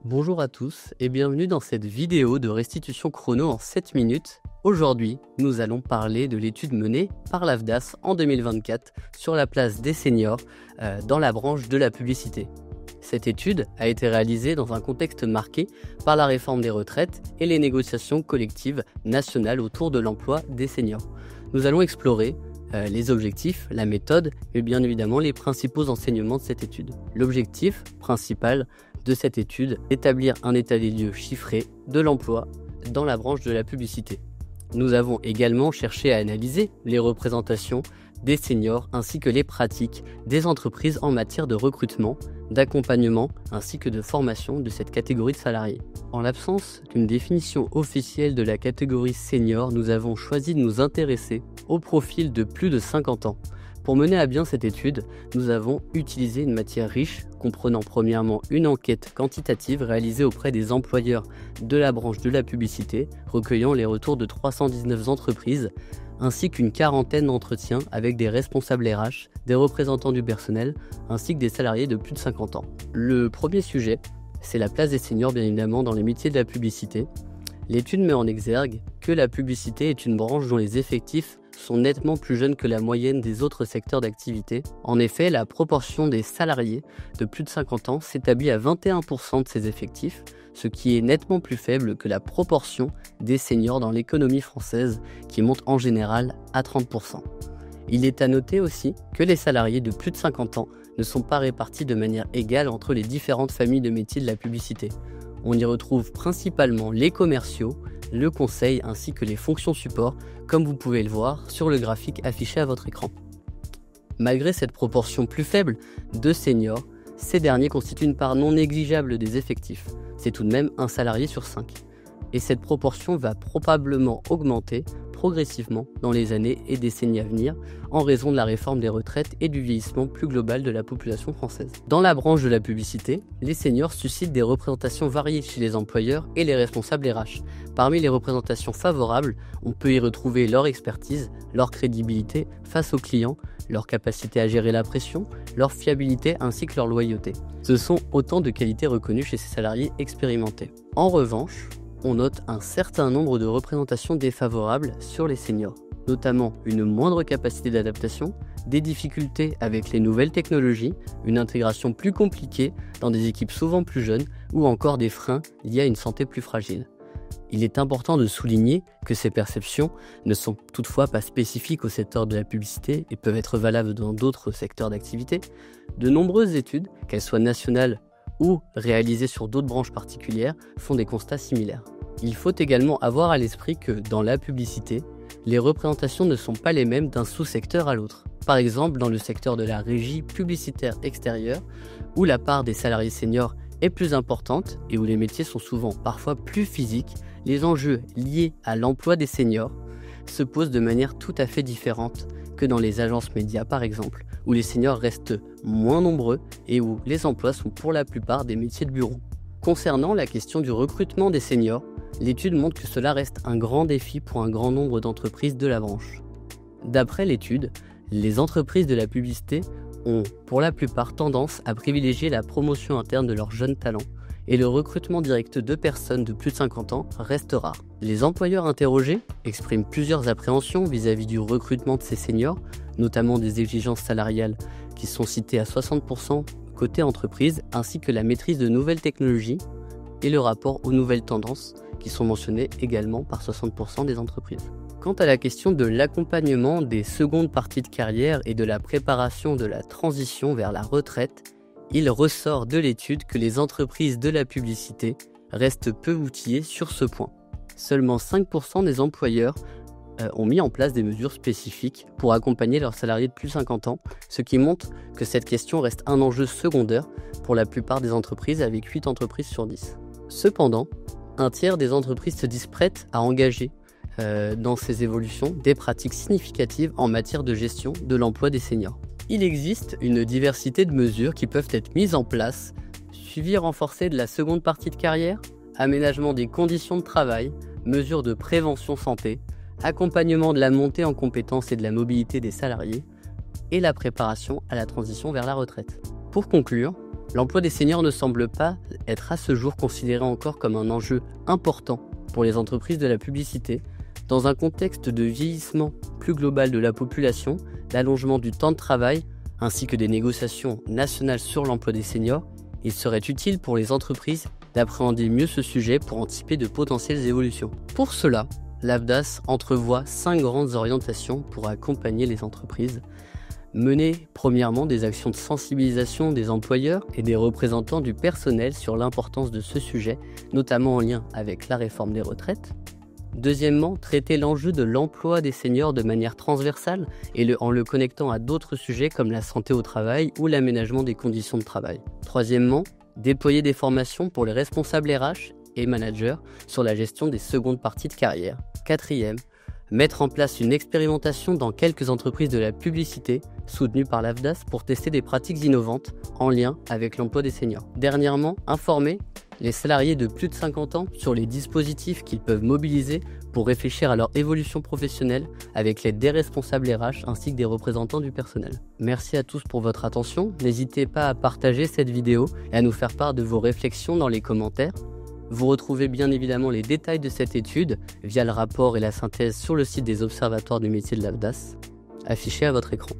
Bonjour à tous et bienvenue dans cette vidéo de restitution chrono en 7 minutes. Aujourd'hui, nous allons parler de l'étude menée par l'AFDAS en 2024 sur la place des seniors dans la branche de la publicité. Cette étude a été réalisée dans un contexte marqué par la réforme des retraites et les négociations collectives nationales autour de l'emploi des seniors. Nous allons explorer les objectifs, la méthode et bien évidemment les principaux enseignements de cette étude. L'objectif principal de cette étude, établir un état des lieux chiffré de l'emploi dans la branche de la publicité. Nous avons également cherché à analyser les représentations des seniors ainsi que les pratiques des entreprises en matière de recrutement, d'accompagnement ainsi que de formation de cette catégorie de salariés. En l'absence d'une définition officielle de la catégorie senior, nous avons choisi de nous intéresser au profil de plus de 50 ans. Pour mener à bien cette étude, nous avons utilisé une matière riche, comprenant premièrement une enquête quantitative réalisée auprès des employeurs de la branche de la publicité, recueillant les retours de 319 entreprises, ainsi qu'une quarantaine d'entretiens avec des responsables RH, des représentants du personnel, ainsi que des salariés de plus de 50 ans. Le premier sujet, c'est la place des seniors bien évidemment dans les métiers de la publicité. L'étude met en exergue que la publicité est une branche dont les effectifs sont nettement plus jeunes que la moyenne des autres secteurs d'activité. En effet, la proportion des salariés de plus de 50 ans s'établit à 21% de ces effectifs, ce qui est nettement plus faible que la proportion des seniors dans l'économie française, qui monte en général à 30%. Il est à noter aussi que les salariés de plus de 50 ans ne sont pas répartis de manière égale entre les différentes familles de métiers de la publicité. On y retrouve principalement les commerciaux, le conseil ainsi que les fonctions support, comme vous pouvez le voir sur le graphique affiché à votre écran. Malgré cette proportion plus faible de seniors, ces derniers constituent une part non négligeable des effectifs. C'est tout de même un salarié sur 5. Et cette proportion va probablement augmenter progressivement dans les années et décennies à venir en raison de la réforme des retraites et du vieillissement plus global de la population française. Dans la branche de la publicité, les seniors suscitent des représentations variées chez les employeurs et les responsables RH. Parmi les représentations favorables, on peut y retrouver leur expertise, leur crédibilité face aux clients, leur capacité à gérer la pression, leur fiabilité ainsi que leur loyauté. Ce sont autant de qualités reconnues chez ces salariés expérimentés. En revanche, on note un certain nombre de représentations défavorables sur les seniors, notamment une moindre capacité d'adaptation, des difficultés avec les nouvelles technologies, une intégration plus compliquée dans des équipes souvent plus jeunes ou encore des freins liés à une santé plus fragile. Il est important de souligner que ces perceptions ne sont toutefois pas spécifiques au secteur de la publicité et peuvent être valables dans d'autres secteurs d'activité. De nombreuses études, qu'elles soient nationales ou réalisées sur d'autres branches particulières, font des constats similaires. Il faut également avoir à l'esprit que dans la publicité, les représentations ne sont pas les mêmes d'un sous-secteur à l'autre. Par exemple, dans le secteur de la régie publicitaire extérieure, où la part des salariés seniors est plus importante et où les métiers sont souvent parfois plus physiques, les enjeux liés à l'emploi des seniors se posent de manière tout à fait différente que dans les agences médias par exemple, où les seniors restent moins nombreux et où les emplois sont pour la plupart des métiers de bureau. Concernant la question du recrutement des seniors, l'étude montre que cela reste un grand défi pour un grand nombre d'entreprises de la branche. D'après l'étude, les entreprises de la publicité ont pour la plupart tendance à privilégier la promotion interne de leurs jeunes talents et le recrutement direct de personnes de plus de 50 ans reste rare. Les employeurs interrogés expriment plusieurs appréhensions vis-à-vis du recrutement de ces seniors, notamment des exigences salariales qui sont citées à 60% côté entreprise, ainsi que la maîtrise de nouvelles technologies et le rapport aux nouvelles tendances qui sont mentionnées également par 60% des entreprises. Quant à la question de l'accompagnement des secondes parties de carrière et de la préparation de la transition vers la retraite, il ressort de l'étude que les entreprises de la publicité restent peu outillées sur ce point. Seulement 5% des employeurs ont mis en place des mesures spécifiques pour accompagner leurs salariés de plus de 50 ans, ce qui montre que cette question reste un enjeu secondaire pour la plupart des entreprises, avec 8 entreprises sur 10. Cependant, un tiers des entreprises se disent prêtes à engager dans ces évolutions des pratiques significatives en matière de gestion de l'emploi des seniors. Il existe une diversité de mesures qui peuvent être mises en place: suivi renforcé de la seconde partie de carrière, aménagement des conditions de travail, mesures de prévention santé, accompagnement de la montée en compétences et de la mobilité des salariés, et la préparation à la transition vers la retraite. Pour conclure, l'emploi des seniors ne semble pas être à ce jour considéré encore comme un enjeu important pour les entreprises de la publicité, dans un contexte de vieillissement plus global de la population, d'allongement du temps de travail, ainsi que des négociations nationales sur l'emploi des seniors. Il serait utile pour les entreprises d'appréhender mieux ce sujet pour anticiper de potentielles évolutions. Pour cela, l'AFDAS entrevoit 5 grandes orientations pour accompagner les entreprises. Mener premièrement des actions de sensibilisation des employeurs et des représentants du personnel sur l'importance de ce sujet, notamment en lien avec la réforme des retraites. Deuxièmement, traiter l'enjeu de l'emploi des seniors de manière transversale et en le connectant à d'autres sujets comme la santé au travail ou l'aménagement des conditions de travail. Troisièmement, déployer des formations pour les responsables RH et managers sur la gestion des secondes parties de carrière. Quatrième, mettre en place une expérimentation dans quelques entreprises de la publicité soutenues par l'AFDAS pour tester des pratiques innovantes en lien avec l'emploi des seniors. Dernièrement, informer les salariés de plus de 50 ans sur les dispositifs qu'ils peuvent mobiliser pour réfléchir à leur évolution professionnelle avec l'aide des responsables RH ainsi que des représentants du personnel. Merci à tous pour votre attention. N'hésitez pas à partager cette vidéo et à nous faire part de vos réflexions dans les commentaires. Vous retrouvez bien évidemment les détails de cette étude via le rapport et la synthèse sur le site des observatoires du métier de l'AFDAS, affiché à votre écran.